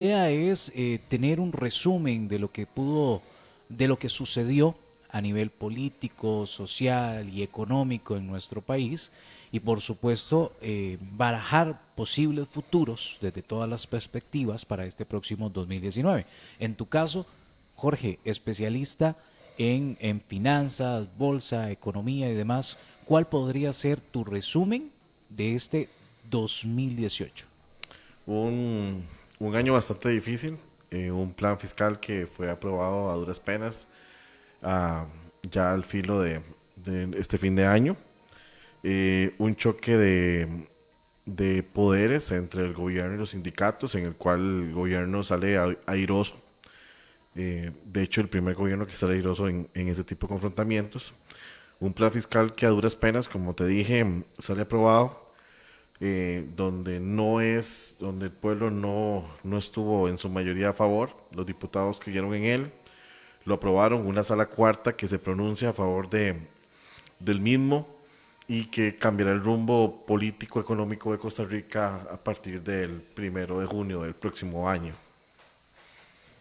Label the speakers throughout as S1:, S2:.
S1: idea es tener un resumen de lo que de lo que sucedió a nivel político, social y económico en nuestro país y por supuesto barajar posibles futuros desde todas las perspectivas para este próximo 2019. En tu caso, Jorge, especialista en finanzas, bolsa, economía y demás, ¿cuál podría ser tu resumen de este 2018?
S2: Un, un año bastante difícil, un plan fiscal que fue aprobado a duras penas, ah, ya al filo de este fin de año, un choque de poderes entre el gobierno y los sindicatos, en el cual el gobierno sale airoso. De hecho, el primer gobierno que sale airoso en ese tipo de confrontamientos. Un plan fiscal que a duras penas, como te dije, sale aprobado, donde el pueblo no estuvo en su mayoría a favor. Los diputados creyeron en él, lo aprobaron, una sala cuarta que se pronuncia a favor del mismo y que cambiará el rumbo político económico de Costa Rica a partir del 1 de junio del próximo año.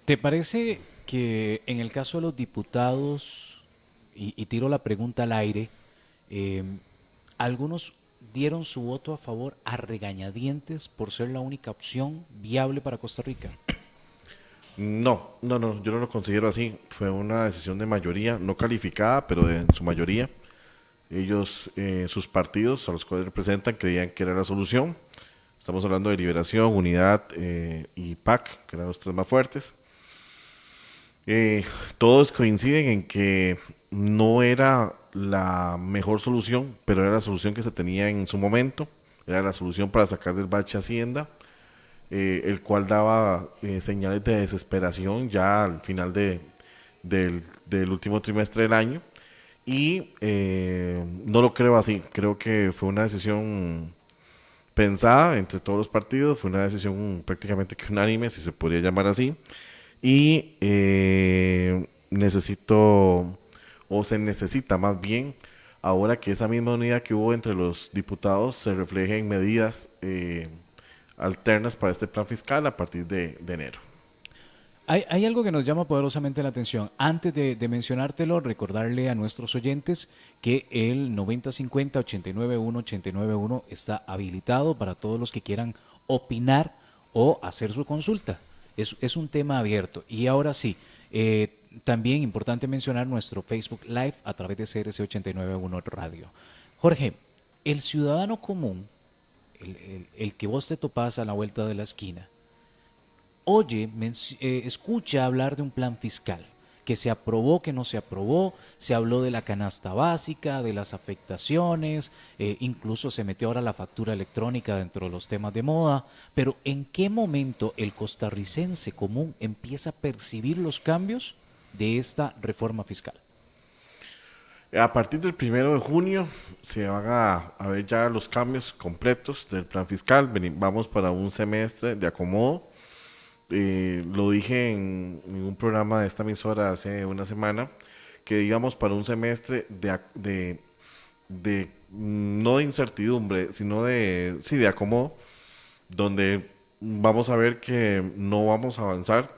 S1: ¿Te parece que en el caso de los diputados, y tiro la pregunta al aire, eh, algunos dieron su voto a favor a regañadientes por ser la única opción viable para Costa Rica?
S2: No, yo no lo considero así. Fue una decisión de mayoría, no calificada, pero de en su mayoría. Ellos, sus partidos a los cuales representan, creían que era la solución. Estamos hablando de Liberación, Unidad y PAC, que eran los tres más fuertes. Eh, Todos coinciden en que no era la mejor solución, pero era la solución que se tenía en su momento. Era la solución para sacar del bache Hacienda, el cual daba señales de desesperación ya al final del último trimestre del año. Y no lo creo así. Creo que fue una decisión pensada entre todos los partidos, fue una decisión prácticamente que unánime, si se podría llamar así. Y necesito, o se necesita más bien, ahora que esa misma unidad que hubo entre los diputados se refleje en medidas alternas para este plan fiscal a partir de enero.
S1: Hay algo que nos llama poderosamente la atención. Antes de mencionártelo, recordarle a nuestros oyentes que el 9050 891 891 está habilitado para todos los que quieran opinar o hacer su consulta. Es un tema abierto. Y ahora sí, también importante mencionar nuestro Facebook Live a través de CRC 891 Radio. Jorge, el ciudadano común, el que vos te topás a la vuelta de la esquina, escucha hablar de un plan fiscal, que se aprobó, que no se aprobó, se habló de la canasta básica, de las afectaciones, incluso se metió ahora la factura electrónica dentro de los temas de moda, pero ¿en qué momento el costarricense común empieza a percibir los cambios de esta reforma fiscal?
S2: A partir del 1 de junio se van a ver ya los cambios completos del plan fiscal. Vamos para un semestre de acomodo. Lo dije en un programa de esta emisora hace una semana, que íbamos para un semestre no de incertidumbre, sino sí, de acomodo, donde vamos a ver que no vamos a avanzar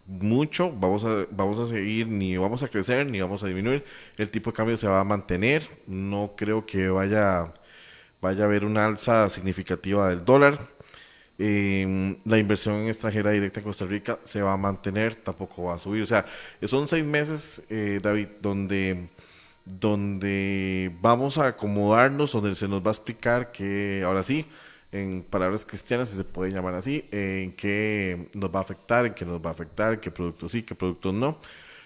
S2: mucho, vamos a seguir, ni vamos a crecer, ni vamos a disminuir. El tipo de cambio se va a mantener. No creo que vaya a haber una alza significativa del dólar. La inversión extranjera directa en Costa Rica se va a mantener, tampoco va a subir. O sea, son 6 meses, David, donde vamos a acomodarnos, donde se nos va a explicar que ahora sí, en palabras cristianas, si se puede llamar así, en qué nos va a afectar, en qué nos va a afectar, en qué productos sí, qué productos no.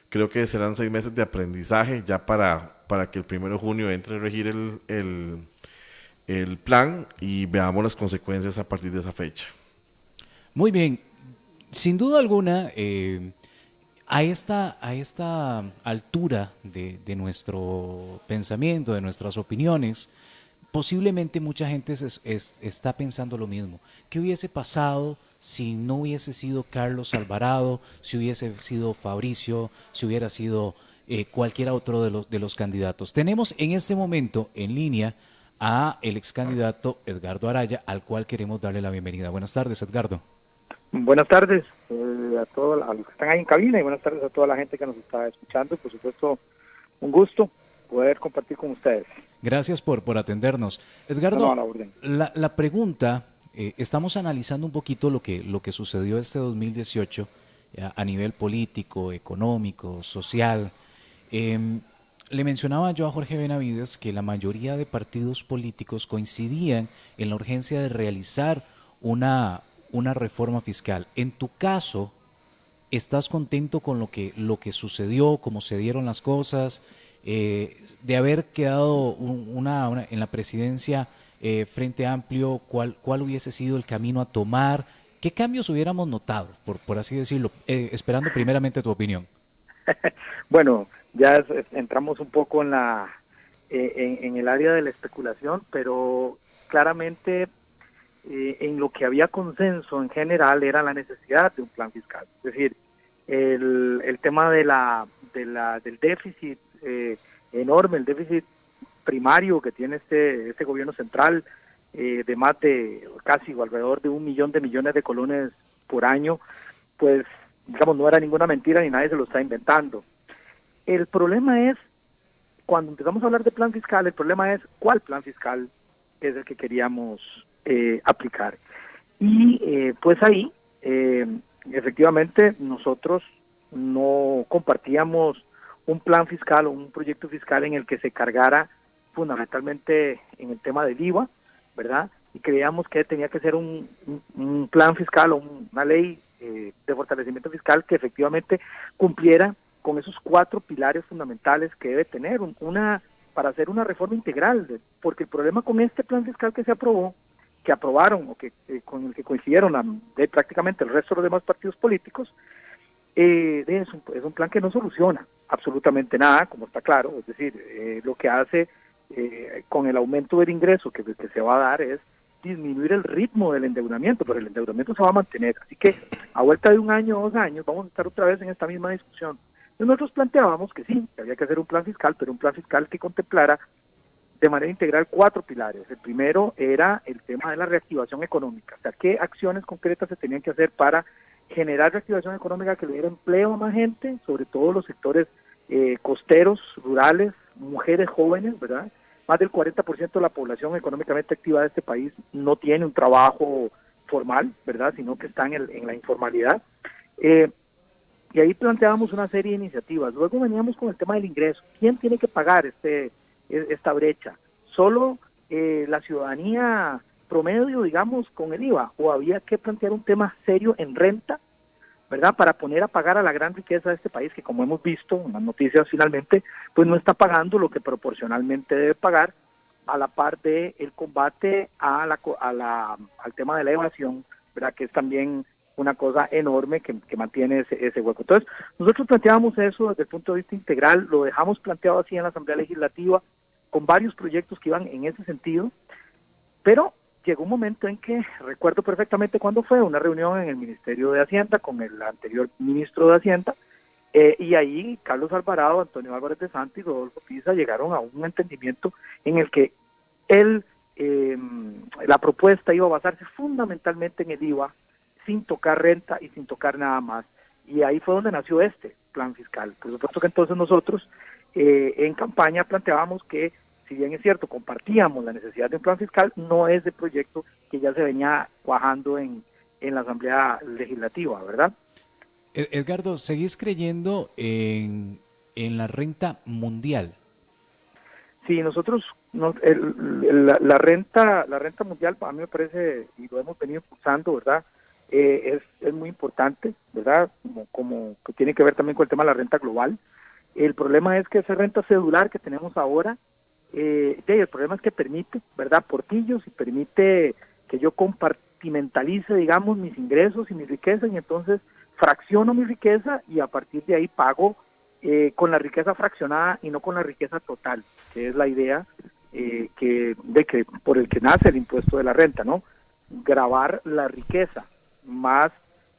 S2: Creo que serán 6 meses de aprendizaje ya para que el 1 de junio entre a regir el plan y veamos las consecuencias a partir de esa fecha.
S1: Muy bien, sin duda alguna, a esta altura de nuestro pensamiento, de nuestras opiniones, posiblemente mucha gente está pensando lo mismo. ¿Qué hubiese pasado si no hubiese sido Carlos Alvarado, si hubiese sido Fabricio, si hubiera sido cualquiera otro de los candidatos? Tenemos en este momento en línea a el ex candidato Edgardo Araya, al cual queremos darle la bienvenida. Buenas tardes, Edgardo.
S3: Buenas tardes a todos a los que están ahí en cabina y buenas tardes a toda la gente que nos está escuchando. Por supuesto, un gusto poder compartir con ustedes.
S1: Gracias por atendernos.
S3: No, a
S1: Edgardo,
S3: la orden.
S1: la pregunta, estamos analizando un poquito lo que sucedió este 2018 a nivel político, económico, social. Em, Le mencionaba yo a Jorge Benavides que la mayoría de partidos políticos coincidían en la urgencia de realizar una reforma fiscal. En tu caso, ¿estás contento con lo que sucedió, cómo se dieron las cosas, de haber quedado en la presidencia Frente Amplio? ¿Cuál hubiese sido el camino a tomar? ¿Qué cambios hubiéramos notado, por así decirlo? Esperando primeramente tu opinión.
S3: Bueno, ya entramos un poco en en el área de la especulación, pero claramente en lo que había consenso en general era la necesidad de un plan fiscal. Es decir, el tema del déficit enorme, el déficit primario que tiene este gobierno central, de más de casi o alrededor de 1 millón de millones de colones por año, pues digamos no era ninguna mentira ni nadie se lo está inventando. El problema es, cuando empezamos a hablar de plan fiscal, el problema es cuál plan fiscal es el que queríamos aplicar. Y pues ahí, efectivamente, nosotros no compartíamos un plan fiscal o un proyecto fiscal en el que se cargara fundamentalmente en el tema del IVA, ¿verdad? Y creíamos que tenía que ser un plan fiscal o una ley de fortalecimiento fiscal que efectivamente cumpliera con esos 4 pilares fundamentales que debe tener para hacer una reforma integral, porque el problema con este plan fiscal que se aprobó, que aprobaron o que con el que coincidieron prácticamente el resto de los demás partidos políticos, es un plan que no soluciona absolutamente nada, como está claro. Es decir, lo que hace con el aumento del ingreso que se va a dar es disminuir el ritmo del endeudamiento, pero el endeudamiento se va a mantener. Así que a vuelta de 1 año o 2 años vamos a estar otra vez en esta misma discusión. Entonces nosotros planteábamos que sí, que había que hacer un plan fiscal, pero un plan fiscal que contemplara de manera integral 4 pilares. El primero era el tema de la reactivación económica, o sea, qué acciones concretas se tenían que hacer para generar reactivación económica que le diera empleo a más gente, sobre todo los sectores costeros, rurales, mujeres jóvenes, ¿verdad? Más del 40% de la población económicamente activa de este país no tiene un trabajo formal, ¿verdad? Sino que están en la informalidad. Y ahí planteábamos una serie de iniciativas. Luego veníamos con el tema del ingreso. ¿Quién tiene que pagar esta brecha? ¿Solo la ciudadanía promedio, digamos, con el IVA? ¿O había que plantear un tema serio en renta, ¿verdad? Para poner a pagar a la gran riqueza de este país, que como hemos visto en las noticias finalmente, pues no está pagando lo que proporcionalmente debe pagar, a la par de el combate al tema de la evasión, ¿verdad? Que es también una cosa enorme que mantiene ese hueco. Entonces, nosotros planteábamos eso desde el punto de vista integral, lo dejamos planteado así en la Asamblea Legislativa, con varios proyectos que iban en ese sentido, pero llegó un momento en que, recuerdo perfectamente cuándo fue, una reunión en el Ministerio de Hacienda con el anterior ministro de Hacienda, y ahí Carlos Alvarado, Antonio Álvarez de Santos y Rodolfo Pisa llegaron a un entendimiento en el que él, la propuesta iba a basarse fundamentalmente en el IVA, sin tocar renta y sin tocar nada más. Y ahí fue donde nació este plan fiscal. Por supuesto que entonces nosotros en campaña planteábamos que, si bien es cierto, compartíamos la necesidad de un plan fiscal, no es de proyecto que ya se venía cuajando en la Asamblea Legislativa, ¿verdad?
S1: Edgardo, ¿seguís creyendo en la renta mundial?
S3: Sí, nosotros, la renta mundial, a mí me parece, y lo hemos venido impulsando, ¿verdad? Es muy importante, ¿verdad? Como que tiene que ver también con el tema de la renta global. El problema es que esa renta cedular que tenemos ahora, el problema es que permite, ¿verdad? Portillos, y permite que yo compartimentalice, digamos, mis ingresos y mis riquezas, y entonces fracciono mi riqueza y a partir de ahí pago con la riqueza fraccionada y no con la riqueza total, que es la idea que por el que nace el impuesto de la renta, ¿no? Gravar la riqueza más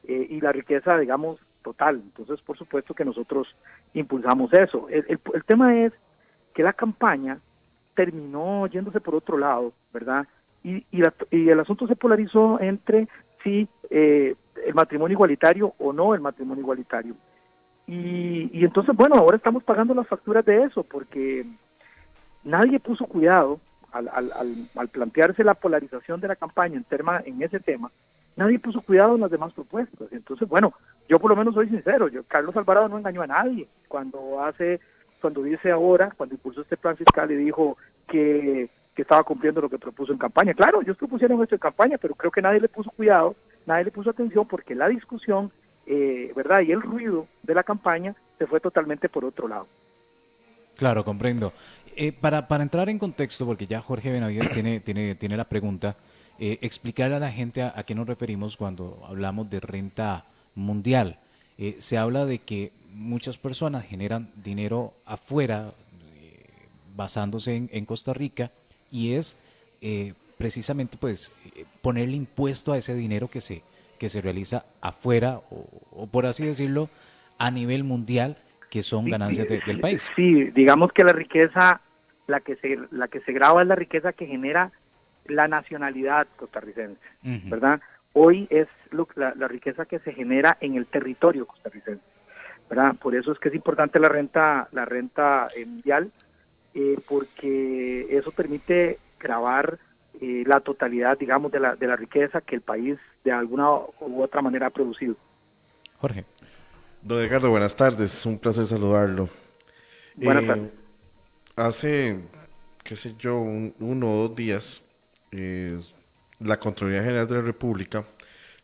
S3: y la riqueza, digamos, total. Entonces, por supuesto que nosotros impulsamos eso. El tema es que la campaña terminó yéndose por otro lado, ¿verdad? Y el asunto se polarizó entre si el matrimonio igualitario o no el matrimonio igualitario. Y entonces, bueno, ahora estamos pagando las facturas de eso, porque nadie puso cuidado al plantearse la polarización de la campaña en ese tema, nadie puso cuidado en las demás propuestas. Entonces, bueno, yo por lo menos soy sincero, Carlos Alvarado no engañó a nadie cuando dice ahora, cuando impulsó este plan fiscal y dijo que estaba cumpliendo lo que propuso en campaña. Claro, ellos propusieron esto en campaña, pero creo que nadie le puso cuidado, nadie le puso atención, porque la discusión, ¿verdad? Y el ruido de la campaña se fue totalmente por otro lado.
S1: Claro, comprendo. Para entrar en contexto, porque ya Jorge Benavides tiene la pregunta, explicar a la gente a qué nos referimos cuando hablamos de renta mundial. Se habla de que muchas personas generan dinero afuera, basándose en Costa Rica, y es precisamente pues ponerle impuesto a ese dinero que se realiza afuera, o por así decirlo, a nivel mundial, que son ganancias del país.
S3: Sí, digamos que la riqueza, la que se graba es la riqueza que genera la nacionalidad costarricense, ¿verdad? Hoy es la riqueza que se genera en el territorio costarricense, ¿verdad? Por eso es que es importante la renta mundial, porque eso permite grabar la totalidad, digamos, de la riqueza que el país de alguna u otra manera ha producido.
S1: Jorge.
S2: Don Edgardo, buenas tardes, un placer saludarlo.
S3: Buenas tardes.
S2: Hace, qué sé yo, 1 o 2 días, la Contraloría General de la República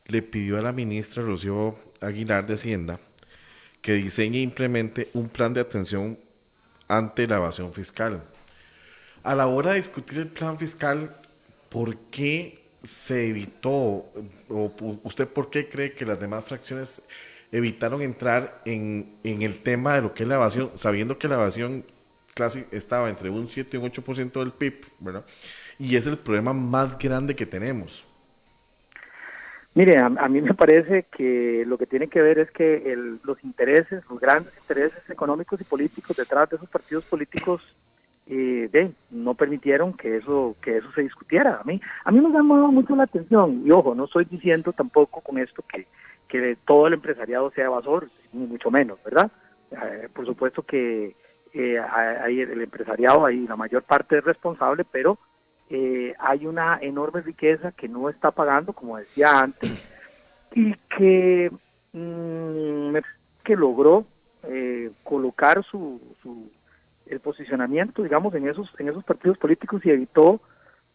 S2: le pidió a la ministra Rocío Aguilar de Hacienda que diseñe e implemente un plan de atención ante la evasión fiscal. A la hora de discutir el plan fiscal, ¿por qué se evitó, o usted por qué cree que las demás fracciones evitaron entrar en el tema de lo que es la evasión, sabiendo que la evasión casi estaba entre un 7 y un 8% del PIB, ¿verdad? Y es el problema más grande que tenemos.
S3: Mire, a mí me parece que lo que tiene que ver es que los grandes intereses económicos y políticos detrás de esos partidos políticos no permitieron que eso se discutiera. A mí me llamó mucho la atención, y ojo, no estoy diciendo tampoco con esto que todo el empresariado sea evasor, ni mucho menos, ¿verdad? Por supuesto que hay el empresariado, hay la mayor parte es responsable, pero hay una enorme riqueza que no está pagando, como decía antes, y que logró colocar el posicionamiento, digamos, en esos partidos políticos, y evitó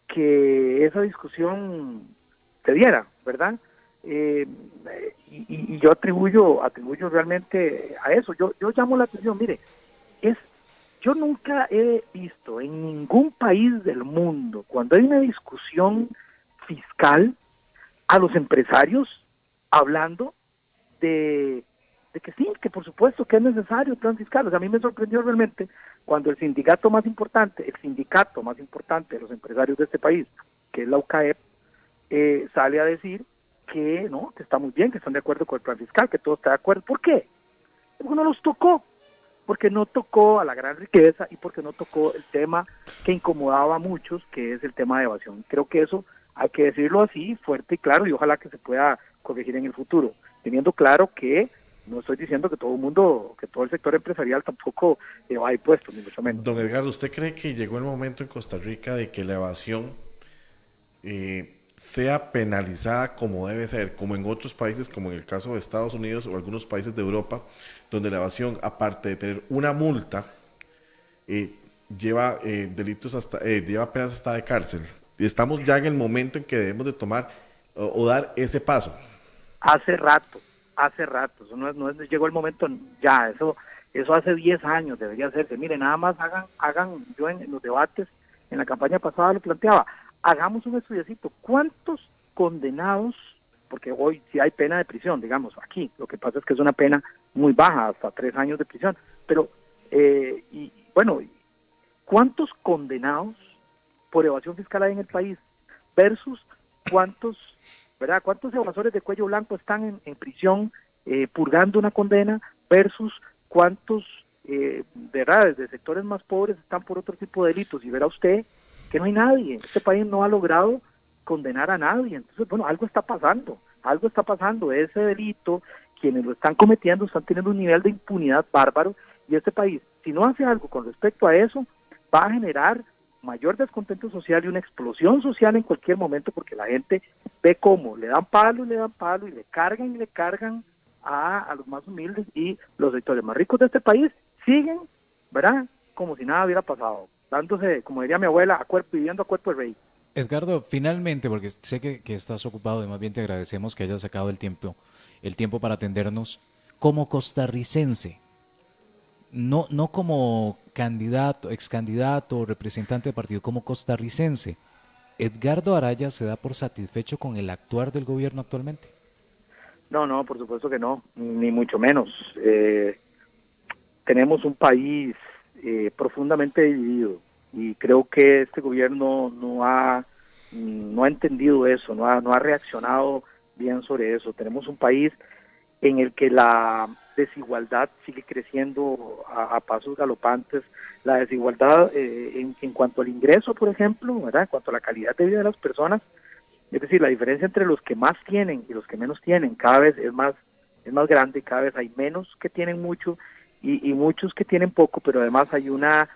S3: que esa discusión se diera, ¿verdad? Y yo atribuyo realmente a eso. Yo llamo la atención, mire, yo nunca he visto en ningún país del mundo, cuando hay una discusión fiscal, a los empresarios hablando de que sí, que por supuesto que es necesario el plan fiscal. O sea, a mí me sorprendió realmente cuando el sindicato más importante de los empresarios de este país, que es la UCAEP, sale a decir que no, que está muy bien, que están de acuerdo con el plan fiscal, que todo está de acuerdo. ¿Por qué? Porque no los tocó, porque no tocó a la gran riqueza y porque no tocó el tema que incomodaba a muchos, que es el tema de evasión. Creo que eso hay que decirlo así, fuerte y claro, y ojalá que se pueda corregir en el futuro, teniendo claro que no estoy diciendo que todo el sector empresarial tampoco va impuestos, ni mucho menos.
S2: Don Edgardo, ¿usted cree que llegó el momento en Costa Rica de que la evasión sea penalizada como debe ser, como en otros países, como en el caso de Estados Unidos o algunos países de Europa, donde la evasión, aparte de tener una multa, lleva lleva penas hasta de cárcel? Estamos ya en el momento en que debemos de tomar o dar ese paso.
S3: Hace rato, eso no es, llegó el momento ya, eso hace 10 años debería hacerse. Mire, nada más hagan, yo en los debates, en la campaña pasada lo planteaba, hagamos un estudiacito, ¿cuántos condenados, porque hoy sí hay pena de prisión, digamos, aquí, lo que pasa es que es una pena muy baja, hasta 3 años de prisión, pero, ¿cuántos condenados por evasión fiscal hay en el país? Versus cuántos evasores de cuello blanco están en prisión purgando una condena, versus cuántos de sectores más pobres están por otro tipo de delitos. Y verá usted que no hay nadie, este país no ha logrado condenar a nadie. Entonces, bueno, algo está pasando. algo está pasando, ese delito, quienes lo están cometiendo están teniendo un nivel de impunidad bárbaro, y este país, si no hace algo con respecto a eso, va a generar mayor descontento social y una explosión social en cualquier momento, porque la gente ve cómo le dan palo y le cargan a los más humildes, y los sectores más ricos de este país siguen, ¿verdad?, como si nada hubiera pasado, dándose, como diría mi abuela, viviendo a cuerpo de rey.
S1: Edgardo, finalmente, porque sé que estás ocupado y más bien te agradecemos que hayas sacado el tiempo para atendernos, como costarricense, no como candidato, ex candidato o representante de partido, como costarricense, ¿Edgardo Araya se da por satisfecho con el actuar del gobierno actualmente?
S3: No, por supuesto que no, ni mucho menos. Tenemos un país profundamente dividido, y creo que este gobierno no ha entendido eso, no ha reaccionado bien sobre eso. Tenemos un país en el que la desigualdad sigue creciendo a pasos galopantes. La desigualdad en cuanto al ingreso, por ejemplo, ¿verdad?, en cuanto a la calidad de vida de las personas, es decir, la diferencia entre los que más tienen y los que menos tienen cada vez es más grande, cada vez hay menos que tienen mucho y muchos que tienen poco, pero además hay una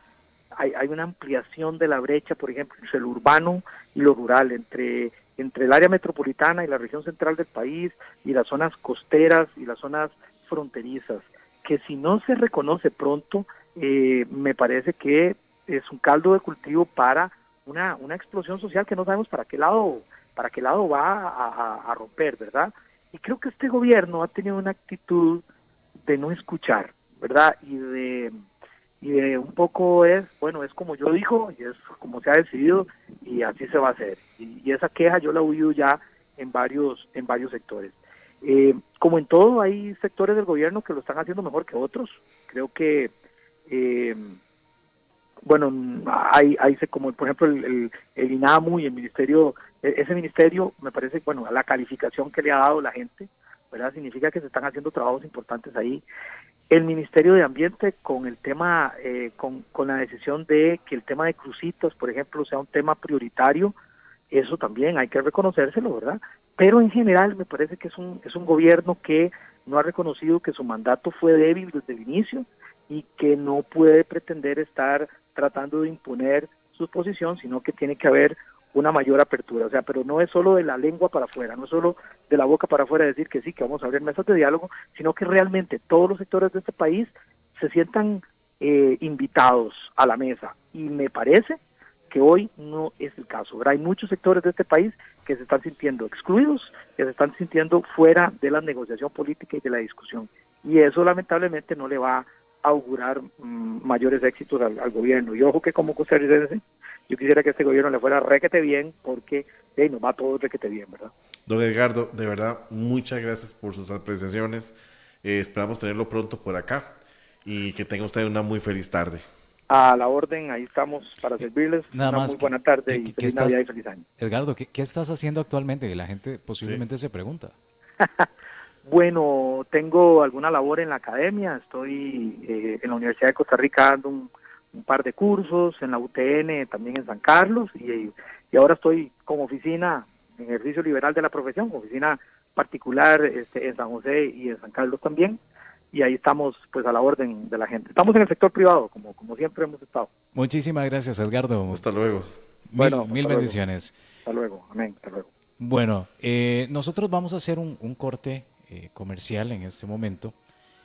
S3: ampliación de la brecha, por ejemplo, entre lo urbano y lo rural, entre el área metropolitana y la región central del país, y las zonas costeras y las zonas fronterizas, que si no se reconoce pronto, me parece que es un caldo de cultivo para una explosión social que no sabemos para qué lado va a romper, ¿verdad? Y creo que este gobierno ha tenido una actitud de no escuchar, ¿verdad? Y de un poco es como yo digo, y es como se ha decidido, y así se va a hacer. Y esa queja yo la he oído ya en varios sectores. Como en todo, hay sectores del gobierno que lo están haciendo mejor que otros. Creo que hay como por ejemplo el INAMU y el ministerio, ese ministerio me parece, la calificación que le ha dado la gente, ¿verdad?, significa que se están haciendo trabajos importantes ahí. El Ministerio de Ambiente con el tema, con la decisión de que el tema de crucitas, por ejemplo, sea un tema prioritario, eso también hay que reconocérselo, ¿verdad? Pero en general me parece que es un gobierno que no ha reconocido que su mandato fue débil desde el inicio y que no puede pretender estar tratando de imponer su posición, sino que tiene que haber una mayor apertura. O sea, pero no es solo de la lengua para afuera, no es solo de la boca para afuera decir que sí, que vamos a abrir mesas de diálogo, sino que realmente todos los sectores de este país se sientan invitados a la mesa. Y me parece que hoy no es el caso, ¿verdad? Hay muchos sectores de este país que se están sintiendo excluidos, que se están sintiendo fuera de la negociación política y de la discusión. Y eso lamentablemente no le va a augurar mayores éxitos al gobierno. Y ojo que como costarricense, yo quisiera que este gobierno le fuera requete bien, porque nos va todo requete bien, ¿verdad?
S2: Don Edgardo, de verdad, muchas gracias por sus apreciaciones. Esperamos tenerlo pronto por acá y que tenga usted una muy feliz tarde.
S3: A la orden, ahí estamos para servirles.
S1: Nada
S3: una
S1: más,
S3: muy buena tarde y feliz Navidad y feliz año.
S1: Edgardo, ¿qué estás haciendo actualmente? La gente posiblemente se pregunta.
S3: Bueno, tengo alguna labor en la academia, estoy en la Universidad de Costa Rica dando un par de cursos, en la UTN también en San Carlos, y ahora estoy como oficina en ejercicio liberal de la profesión, oficina particular en San José y en San Carlos también, y ahí estamos pues a la orden de la gente. Estamos en el sector privado, como siempre hemos estado.
S1: Muchísimas gracias, Edgardo.
S2: Hasta luego.
S1: Mil bendiciones.
S3: Hasta luego, amén, hasta luego.
S1: Bueno, nosotros vamos a hacer un corte comercial en este momento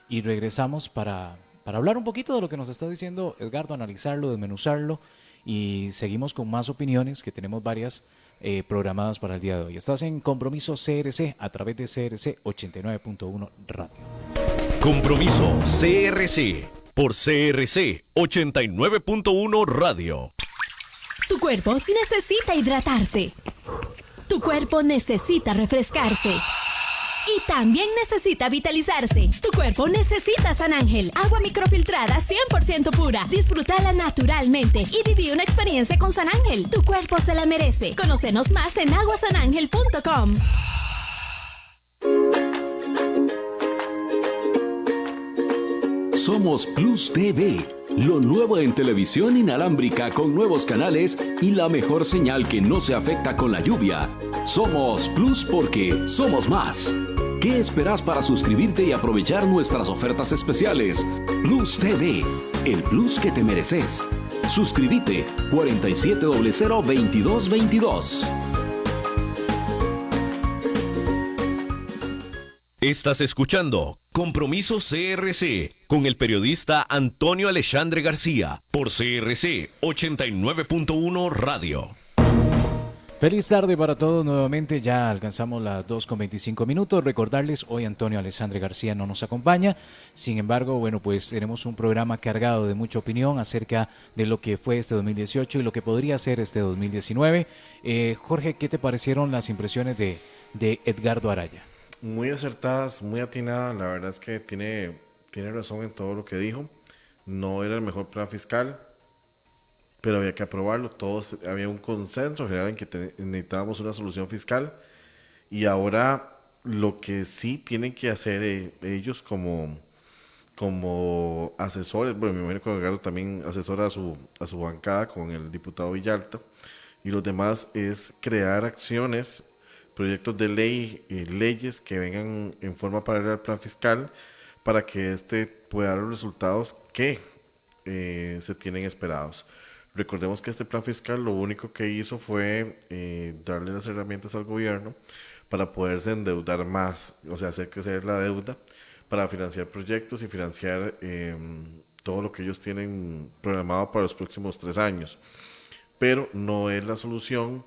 S1: y regresamos para hablar un poquito de lo que nos está diciendo Edgardo, analizarlo, desmenuzarlo, y seguimos con más opiniones, que tenemos varias programadas para el día de hoy. Estás en Compromiso CRC a través de CRC 89.1 Radio.
S4: Compromiso CRC por CRC 89.1 Radio.
S5: Tu cuerpo necesita hidratarse. Tu cuerpo necesita refrescarse. Y también necesita vitalizarse. Tu cuerpo necesita San Ángel. Agua microfiltrada 100% pura. Disfrútala naturalmente y viví una experiencia con San Ángel. Tu cuerpo se la merece. Conócenos más en aguasanangel.com.
S6: Somos Plus TV, Lo nuevo en televisión inalámbrica con nuevos canales y la mejor señal que no se afecta con la lluvia. Somos Plus porque somos más. ¿Qué esperas para suscribirte y aprovechar nuestras ofertas especiales? Plus TV, el plus que te mereces. Suscríbete 47002222.
S4: Estás escuchando Compromiso CRC con el periodista Antonio Alexandre García por CRC 89.1 Radio.
S1: Feliz tarde para todos nuevamente, ya alcanzamos las 2:25. Recordarles, hoy Antonio Alexandre García no nos acompaña, sin embargo, bueno, pues tenemos un programa cargado de mucha opinión acerca de lo que fue este 2018 y lo que podría ser este 2019. Jorge, ¿qué te parecieron las impresiones de Edgardo Araya?
S2: Muy acertadas, muy atinadas, la verdad es que tiene razón en todo lo que dijo. No era el mejor plan fiscal, pero había que aprobarlo. Todos, había un consenso general en que necesitábamos una solución fiscal, y ahora lo que sí tienen que hacer ellos como asesores, bueno, me imagino que Edgardo también asesora a su bancada con el diputado Villalta y los demás, es crear acciones, proyectos de ley, leyes que vengan en forma paralela al plan fiscal para que pueda dar los resultados que se tienen esperados. Recordemos que este plan fiscal lo único que hizo fue darle las herramientas al gobierno para poderse endeudar más, o sea, hacer crecer la deuda para financiar proyectos y financiar todo lo que ellos tienen programado para los próximos 3 años. Pero no es la solución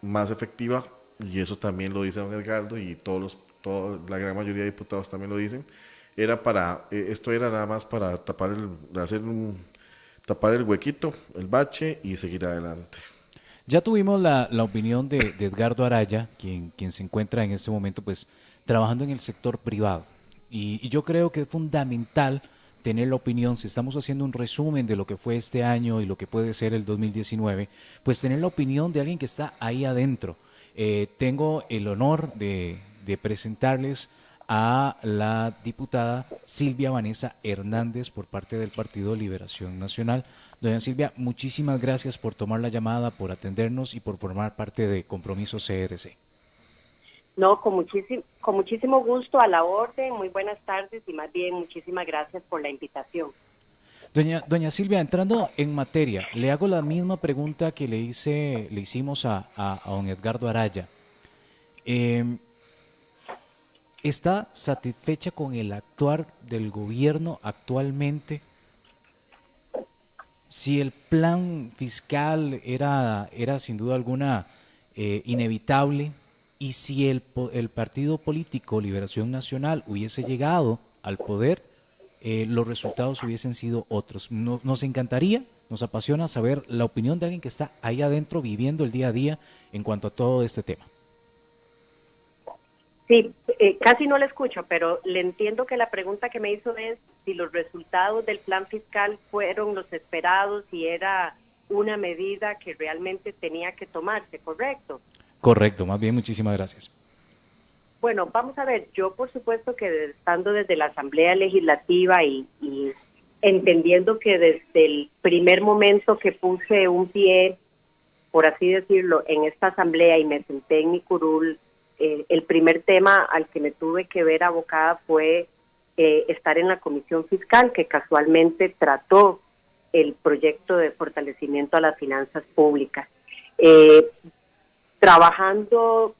S2: más efectiva, y eso también lo dice don Edgardo y la gran mayoría de diputados también lo dicen. Esto era nada más para tapar el huequito, el bache, y seguir adelante.
S1: Ya tuvimos la opinión de Edgardo Araya, quien se encuentra en este momento pues trabajando en el sector privado, y yo creo que es fundamental tener la opinión, si estamos haciendo un resumen de lo que fue este año y lo que puede ser el 2019, pues tener la opinión de alguien que está ahí adentro. Tengo el honor de presentarles a la diputada Silvia Vanessa Hernández por parte del Partido Liberación Nacional. Doña Silvia, muchísimas gracias por tomar la llamada, por atendernos y por formar parte de Compromiso CRC.
S7: No, con muchísimo gusto, a la orden. Muy buenas tardes y más bien muchísimas gracias por la invitación.
S1: Doña Silvia, entrando en materia, le hago la misma pregunta que le hicimos a don Edgardo Araya. ¿Está satisfecha con el actuar del gobierno actualmente? Si el plan fiscal era sin duda alguna inevitable, y si el partido político Liberación Nacional hubiese llegado al poder, los resultados hubiesen sido otros. Nos encantaría, nos apasiona saber la opinión de alguien que está ahí adentro viviendo el día a día en cuanto a todo este tema.
S7: Sí, casi no le escucho, pero le entiendo que la pregunta que me hizo es si los resultados del plan fiscal fueron los esperados, si era una medida que realmente tenía que tomarse, ¿correcto?
S1: Correcto, más bien, muchísimas gracias.
S7: Bueno, vamos a ver, yo por supuesto que estando desde la Asamblea Legislativa y entendiendo que desde el primer momento que puse un pie, por así decirlo, en esta Asamblea y me senté en mi curul, el primer tema al que me tuve que ver abocada fue estar en la Comisión Fiscal, que casualmente trató el proyecto de fortalecimiento a las finanzas públicas. Trabajando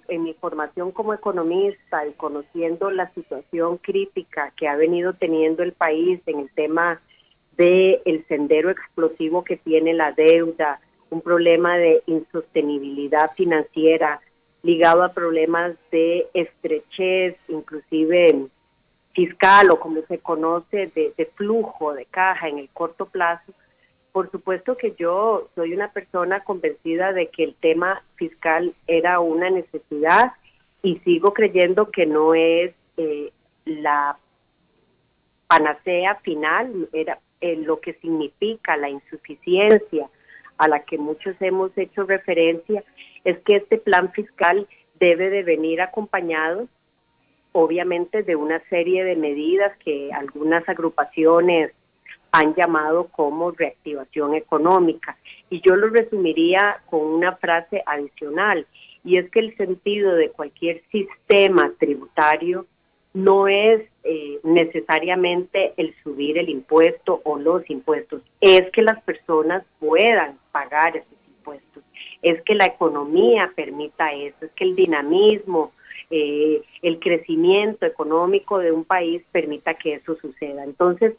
S7: en mi formación como economista y conociendo la situación crítica que ha venido teniendo el país en el tema del sendero explosivo que tiene la deuda, un problema de insostenibilidad financiera ligado a problemas de estrechez, inclusive fiscal o como se conoce, de flujo de caja en el corto plazo. Por supuesto que yo soy una persona convencida de que el tema fiscal era una necesidad y sigo creyendo que no es la panacea final, era lo que significa la insuficiencia a la que muchos hemos hecho referencia, es que este plan fiscal debe de venir acompañado obviamente de una serie de medidas que algunas agrupaciones han llamado como reactivación económica. Y yo lo resumiría con una frase adicional, y es que el sentido de cualquier sistema tributario no es necesariamente el subir el impuesto o los impuestos, es que las personas puedan pagar esos impuestos, es que la economía permita eso, es que el dinamismo, el crecimiento económico de un país permita que eso suceda. Entonces,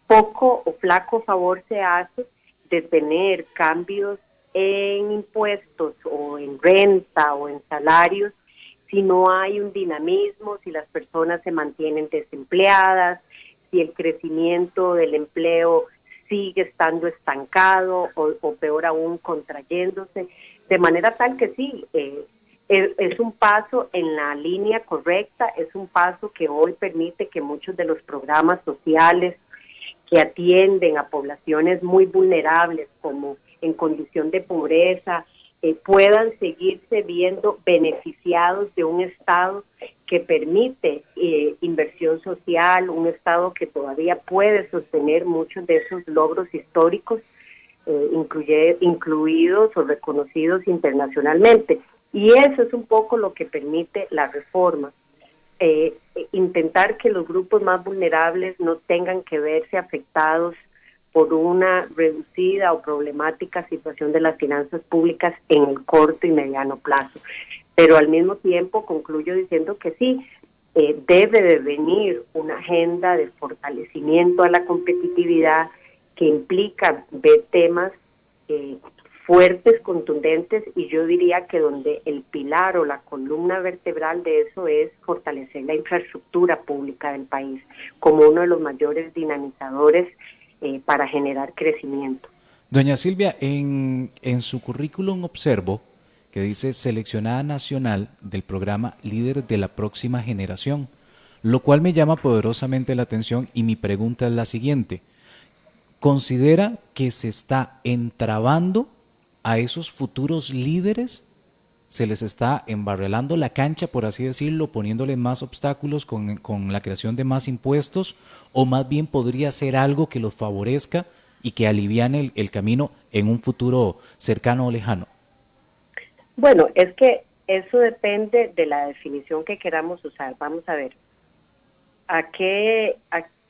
S7: poco o flaco favor se hace de tener cambios en impuestos o en renta o en salarios si no hay un dinamismo, si las personas se mantienen desempleadas, si el crecimiento del empleo sigue estando estancado o peor aún contrayéndose, de manera tal que sí, es un paso en la línea correcta, es un paso que hoy permite que muchos de los programas sociales que atienden a poblaciones muy vulnerables, como en condición de pobreza, puedan seguirse viendo beneficiados de un Estado que permite inversión social, un Estado que todavía puede sostener muchos de esos logros históricos, incluidos o reconocidos internacionalmente. Y eso es un poco lo que permite la reforma. Intentar que los grupos más vulnerables no tengan que verse afectados por una reducida o problemática situación de las finanzas públicas en el corto y mediano plazo. Pero al mismo tiempo concluyo diciendo que sí, debe de venir una agenda de fortalecimiento a la competitividad que implica ver temas fuertes, contundentes, y yo diría que donde el pilar o la columna vertebral de eso es fortalecer la infraestructura pública del país como uno de los mayores dinamizadores para generar crecimiento.
S1: Doña Silvia, en su currículum observo que dice seleccionada nacional del programa Líder de la Próxima Generación, lo cual me llama poderosamente la atención y mi pregunta es la siguiente. ¿Considera que se está entrabando a esos futuros líderes? ¿Se les está embarrelando la cancha, por así decirlo, poniéndole más obstáculos con la creación de más impuestos? ¿O más bien podría ser algo que los favorezca y que aliviane el camino en un futuro cercano o lejano?
S7: Bueno, es que eso depende de la definición que queramos usar. Vamos a ver, ¿a qué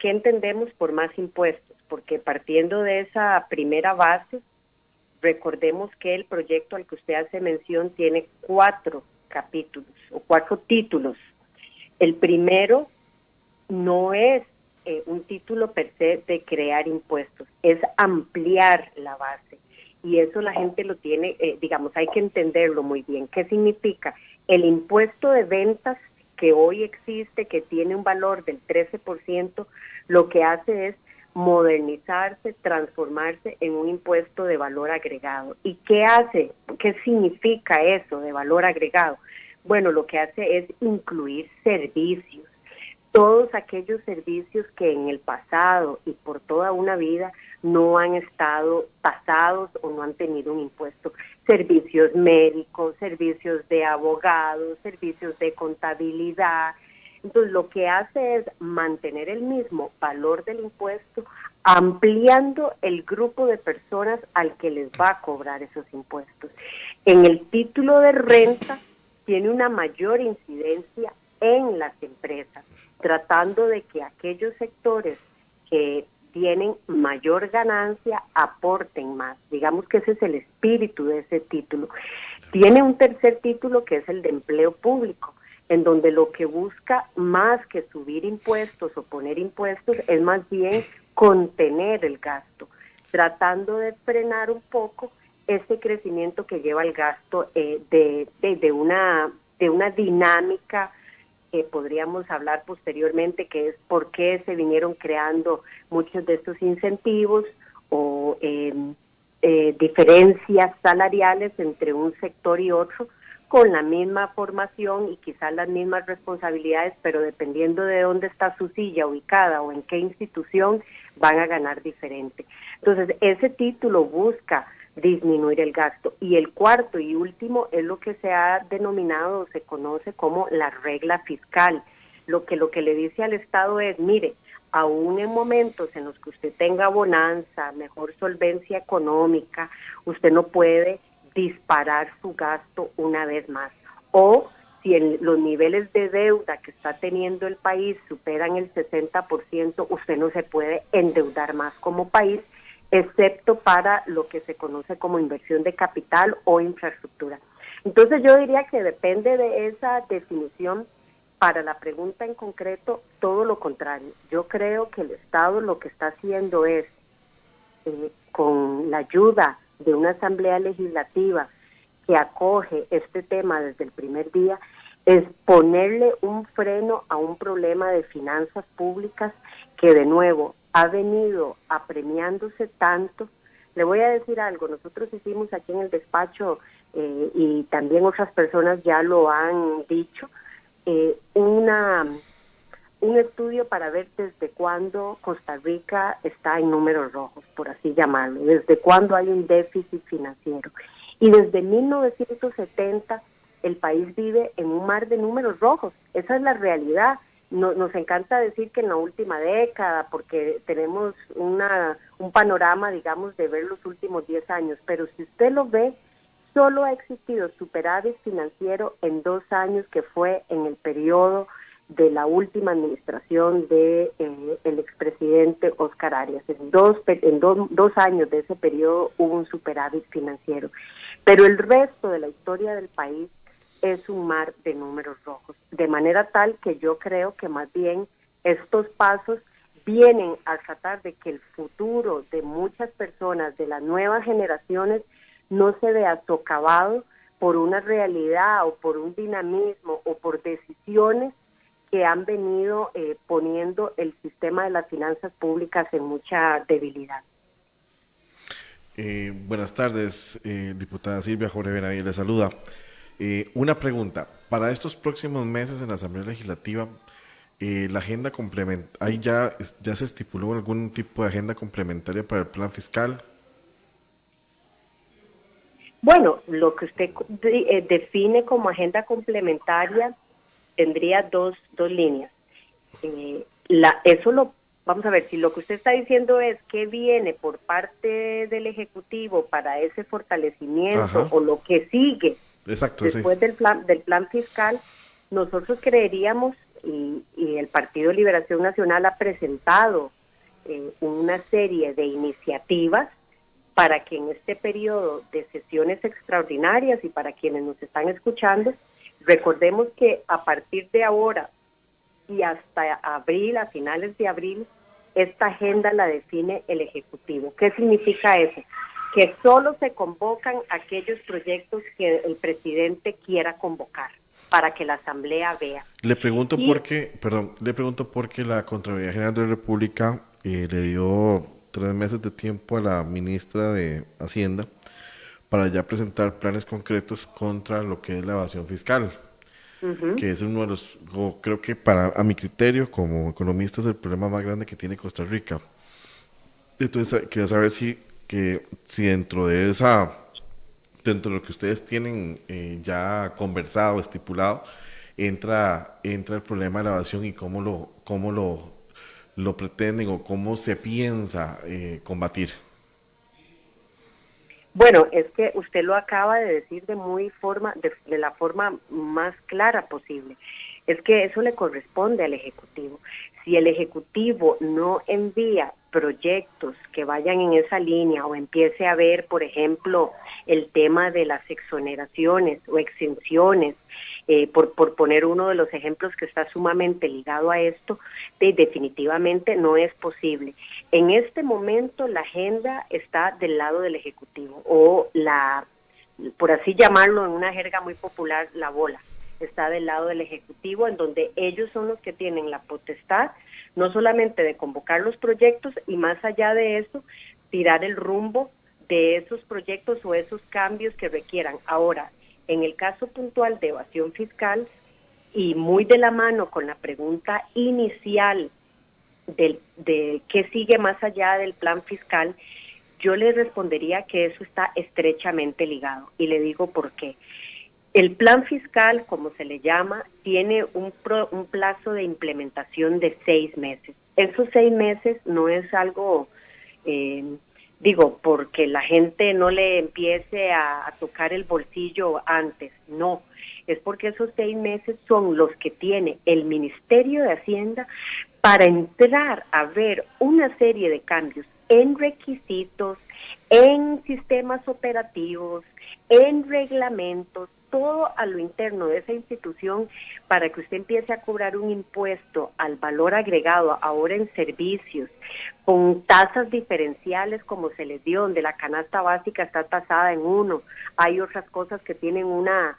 S7: entendemos por más impuestos? Porque partiendo de esa primera base, recordemos que el proyecto al que usted hace mención tiene 4 capítulos o 4 títulos. El primero no es un título per se de crear impuestos, es ampliar la base. Y eso la gente lo tiene, hay que entenderlo muy bien. ¿Qué significa? El impuesto de ventas que hoy existe, que tiene un valor del 13%, lo que hace es modernizarse, transformarse en un impuesto de valor agregado. ¿Y qué hace? ¿Qué significa eso de valor agregado? Bueno, lo que hace es incluir servicios, todos aquellos servicios que en el pasado y por toda una vida no han estado tasados o no han tenido un impuesto. Servicios médicos, servicios de abogados, servicios de contabilidad. Entonces, lo que hace es mantener el mismo valor del impuesto, ampliando el grupo de personas al que les va a cobrar esos impuestos. En el título de renta tiene una mayor incidencia en las empresas, tratando de que aquellos sectores que tienen mayor ganancia aporten más. Digamos que ese es el espíritu de ese título. Tiene un tercer título que es el de empleo público, en donde lo que busca más que subir impuestos o poner impuestos es más bien contener el gasto, tratando de frenar un poco ese crecimiento que lleva el gasto de una dinámica que podríamos hablar posteriormente, que es por qué se vinieron creando muchos de estos incentivos o diferencias salariales entre un sector y otro, con la misma formación y quizás las mismas responsabilidades, pero dependiendo de dónde está su silla ubicada o en qué institución, van a ganar diferente. Entonces, ese título busca disminuir el gasto. Y el cuarto y último es lo que se ha denominado o se conoce como la regla fiscal. lo que le dice al Estado es, mire, aún en momentos en los que usted tenga bonanza, mejor solvencia económica, usted no puede disparar su gasto una vez más. O si los niveles de deuda que está teniendo el país superan el 60%, usted no se puede endeudar más como país, excepto para lo que se conoce como inversión de capital o infraestructura. Entonces yo diría que depende de esa definición. Para la pregunta en concreto, todo lo contrario. Yo creo que el Estado lo que está haciendo es, con la ayuda de una asamblea legislativa que acoge este tema desde el primer día, es ponerle un freno a un problema de finanzas públicas que de nuevo ha venido apremiándose tanto. Le voy a decir algo, nosotros hicimos aquí en el despacho, y también otras personas ya lo han dicho, un estudio para ver desde cuándo Costa Rica está en números rojos, por así llamarlo, desde cuándo hay un déficit financiero. Y desde 1970 el país vive en un mar de números rojos, esa es la realidad. Nos encanta decir que en la última década, porque tenemos un panorama, digamos, de ver los últimos 10 años, pero si usted lo ve, solo ha existido superávit financiero en 2 años, que fue en el periodo de la última administración de el expresidente Óscar Arias. En dos años de ese periodo hubo un superávit financiero. Pero el resto de la historia del país es un mar de números rojos. De manera tal que yo creo que más bien estos pasos vienen a tratar de que el futuro de muchas personas, de las nuevas generaciones, no se vea socavado por una realidad o por un dinamismo o por decisiones que han venido poniendo el sistema de las finanzas públicas en mucha debilidad.
S2: Buenas tardes, diputada Silvia. Jorge Benavides le saluda. Una pregunta, para estos próximos meses en la Asamblea Legislativa, la agenda complementaria, ¿ya se estipuló algún tipo de agenda complementaria para el plan fiscal?
S7: Bueno, lo que usted define como agenda complementaria tendría dos líneas. Vamos a ver, si lo que usted está diciendo es qué viene por parte del Ejecutivo para ese fortalecimiento, ajá, o lo que sigue. Exacto, después sí, del plan fiscal, nosotros creeríamos, y el Partido de Liberación Nacional ha presentado una serie de iniciativas para que en este periodo de sesiones extraordinarias, y para quienes nos están escuchando, recordemos que a partir de ahora y hasta abril, a finales de abril, esta agenda la define el Ejecutivo. ¿Qué significa eso? Que solo se convocan aquellos proyectos que el presidente quiera convocar para que la Asamblea vea.
S2: Le pregunto por qué la Contraloría General de la República le dio 3 meses de tiempo a la ministra de Hacienda para ya presentar planes concretos contra lo que es la evasión fiscal, que es uno de los, creo que a mi criterio como economista, es el problema más grande que tiene Costa Rica. Entonces quería saber si dentro de lo que ustedes tienen ya conversado, estipulado, entra el problema de la evasión y cómo lo pretenden o cómo se piensa combatir.
S7: Bueno, es que usted lo acaba de decir de la forma más clara posible. Es que eso le corresponde al Ejecutivo. Si el Ejecutivo no envía proyectos que vayan en esa línea o empiece a ver, por ejemplo, el tema de las exoneraciones o exenciones, por poner uno de los ejemplos que está sumamente ligado a esto, definitivamente no es posible. En este momento la agenda está del lado del Ejecutivo, o por así llamarlo en una jerga muy popular, la bola está del lado del Ejecutivo, en donde ellos son los que tienen la potestad no solamente de convocar los proyectos y más allá de eso, tirar el rumbo de esos proyectos o esos cambios que requieran. Ahora, en el caso puntual de evasión fiscal, y muy de la mano con la pregunta inicial de qué sigue más allá del plan fiscal, yo le respondería que eso está estrechamente ligado, y le digo por qué. El plan fiscal, como se le llama, tiene un plazo de implementación de 6 meses. Esos 6 meses no es algo, porque la gente no le empiece a tocar el bolsillo antes, no. Es porque esos 6 meses son los que tiene el Ministerio de Hacienda para entrar a ver una serie de cambios en requisitos, en sistemas operativos, en reglamentos, todo a lo interno de esa institución para que usted empiece a cobrar un impuesto al valor agregado ahora en servicios con tasas diferenciales como se les dio, donde la canasta básica está tasada en 1, hay otras cosas que tienen una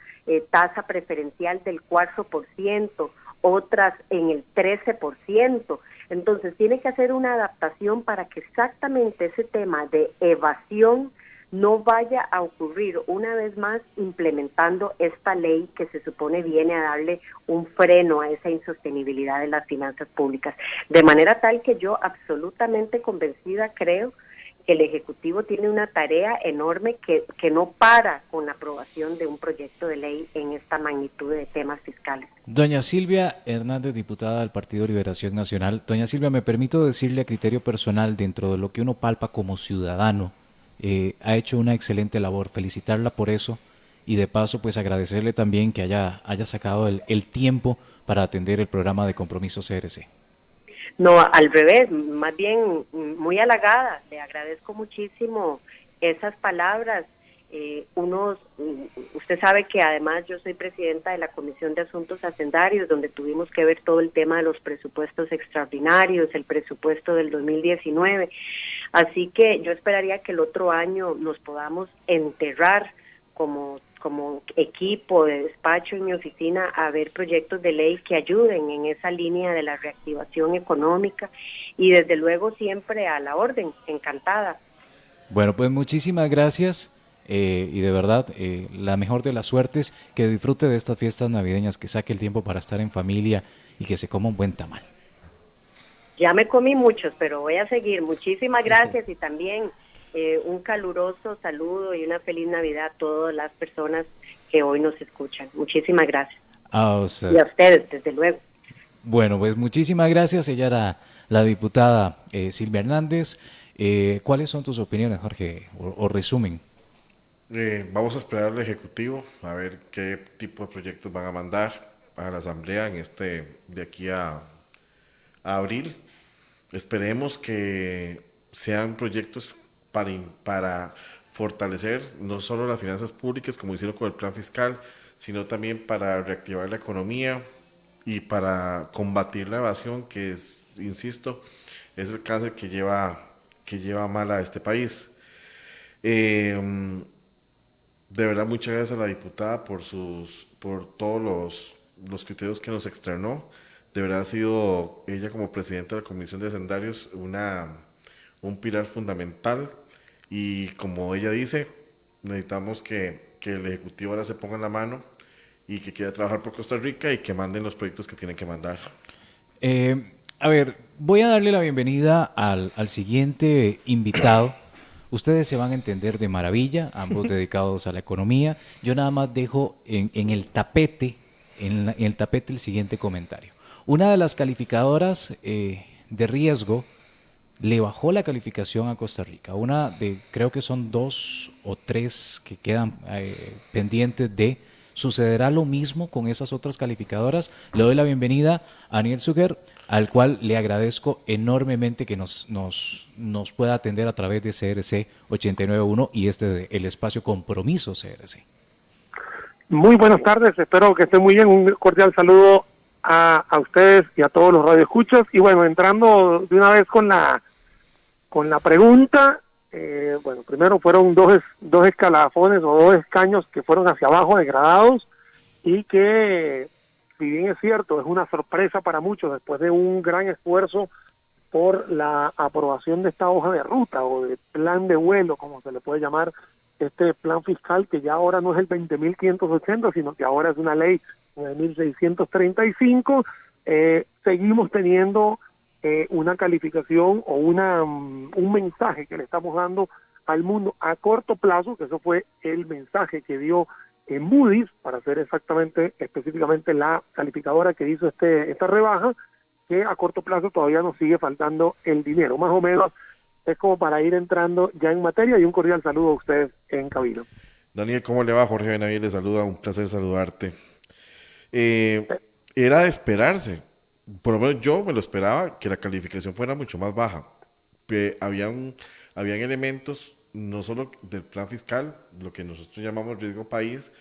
S7: tasa preferencial del 4%, otras en el 13%. Entonces tiene que hacer una adaptación para que exactamente ese tema de evasión no vaya a ocurrir una vez más implementando esta ley que se supone viene a darle un freno a esa insostenibilidad de las finanzas públicas. De manera tal que yo absolutamente convencida creo que el Ejecutivo tiene una tarea enorme que no para con la aprobación de un proyecto de ley en esta magnitud de temas fiscales.
S1: Doña Silvia Hernández, diputada del Partido Liberación Nacional. Doña Silvia, me permito decirle a criterio personal, dentro de lo que uno palpa como ciudadano, ha hecho una excelente labor, felicitarla por eso y de paso pues agradecerle también que haya sacado el tiempo para atender el programa de Compromiso CRC.
S7: No, al revés, más bien muy halagada, le agradezco muchísimo esas palabras. Usted sabe que además yo soy presidenta de la Comisión de Asuntos Hacendarios, donde tuvimos que ver todo el tema de los presupuestos extraordinarios, el presupuesto del 2019, así que yo esperaría que el otro año nos podamos enterrar como equipo de despacho en mi oficina a ver proyectos de ley que ayuden en esa línea de la reactivación económica y desde luego siempre a la orden, encantada.
S1: Bueno, pues muchísimas gracias y de verdad la mejor de las suertes, que disfrute de estas fiestas navideñas, que saque el tiempo para estar en familia y que se coma un buen tamal.
S7: Ya me comí muchos, pero voy a seguir. Muchísimas gracias y también un caluroso saludo y una feliz Navidad a todas las personas que hoy nos escuchan. Muchísimas gracias.
S1: A usted.
S7: Y a ustedes, desde luego.
S1: Bueno, pues muchísimas gracias. Ella era la diputada Silvia Hernández. ¿Cuáles son tus opiniones, Jorge? O resumen.
S2: Vamos a esperar al Ejecutivo a ver qué tipo de proyectos van a mandar a la Asamblea de aquí a abril. Esperemos que sean proyectos para fortalecer no solo las finanzas públicas, como hicieron con el plan fiscal, sino también para reactivar la economía y para combatir la evasión, que es, insisto, es el cáncer que lleva mal a este país. De verdad, muchas gracias a la diputada por todos los criterios que nos externó. De verdad ha sido ella, como presidenta de la Comisión de Hacendarios, un pilar fundamental, y como ella dice, necesitamos que el Ejecutivo ahora se ponga en la mano y que quiera trabajar por Costa Rica y que manden los proyectos que tienen que mandar.
S1: A ver, voy a darle la bienvenida al siguiente invitado. Ustedes se van a entender de maravilla, ambos dedicados a la economía. Yo nada más dejo en el tapete el siguiente comentario. Una de las calificadoras de riesgo le bajó la calificación a Costa Rica. Creo que son 2 o 3 que quedan pendientes de. ¿Sucederá lo mismo con esas otras calificadoras? Le doy la bienvenida a Aniel Suger, al cual le agradezco enormemente que nos pueda atender a través de CRC 891 y el espacio Compromiso CRC.
S8: Muy buenas tardes, espero que estén muy bien. Un cordial saludo a ustedes y a todos los radioescuchas. Y bueno, entrando de una vez con la pregunta, bueno, primero fueron dos escalafones o 2 escaños que fueron hacia abajo, degradados, y que, si bien es cierto, es una sorpresa para muchos después de un gran esfuerzo por la aprobación de esta hoja de ruta o de plan de vuelo, como se le puede llamar, este plan fiscal, que ya ahora no es el 20.580, sino que ahora es una ley 9.635, seguimos teniendo una calificación o un mensaje que le estamos dando al mundo a corto plazo, que eso fue el mensaje que dio Moody's, para ser específicamente la calificadora que hizo esta rebaja, que a corto plazo todavía nos sigue faltando el dinero. Más o menos es como para ir entrando ya en materia, y un cordial saludo a ustedes en cabina.
S2: Daniel, ¿cómo le va? Jorge Benavides le saluda, un placer saludarte. Era de esperarse, por lo menos yo me lo esperaba, que la calificación fuera mucho más baja. Habían elementos, no solo del plan fiscal, lo que nosotros llamamos riesgo país,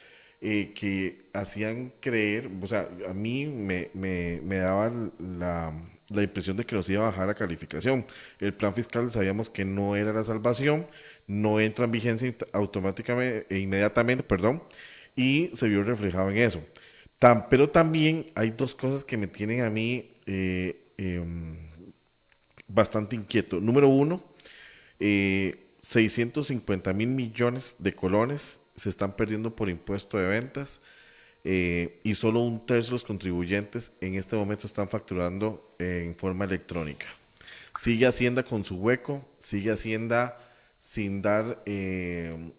S2: que hacían creer, o sea, a mí me daba la impresión de que nos iba a bajar la calificación. El plan fiscal sabíamos que no era la salvación, no entra en vigencia automáticamente, inmediatamente, perdón, y se vio reflejado en eso. Pero también hay dos cosas que me tienen a mí bastante inquieto. Número uno, 650 mil millones de colones se están perdiendo por impuesto de ventas, y solo un tercio de los contribuyentes en este momento están facturando en forma electrónica. Sigue Hacienda con su hueco, sigue Hacienda sin dar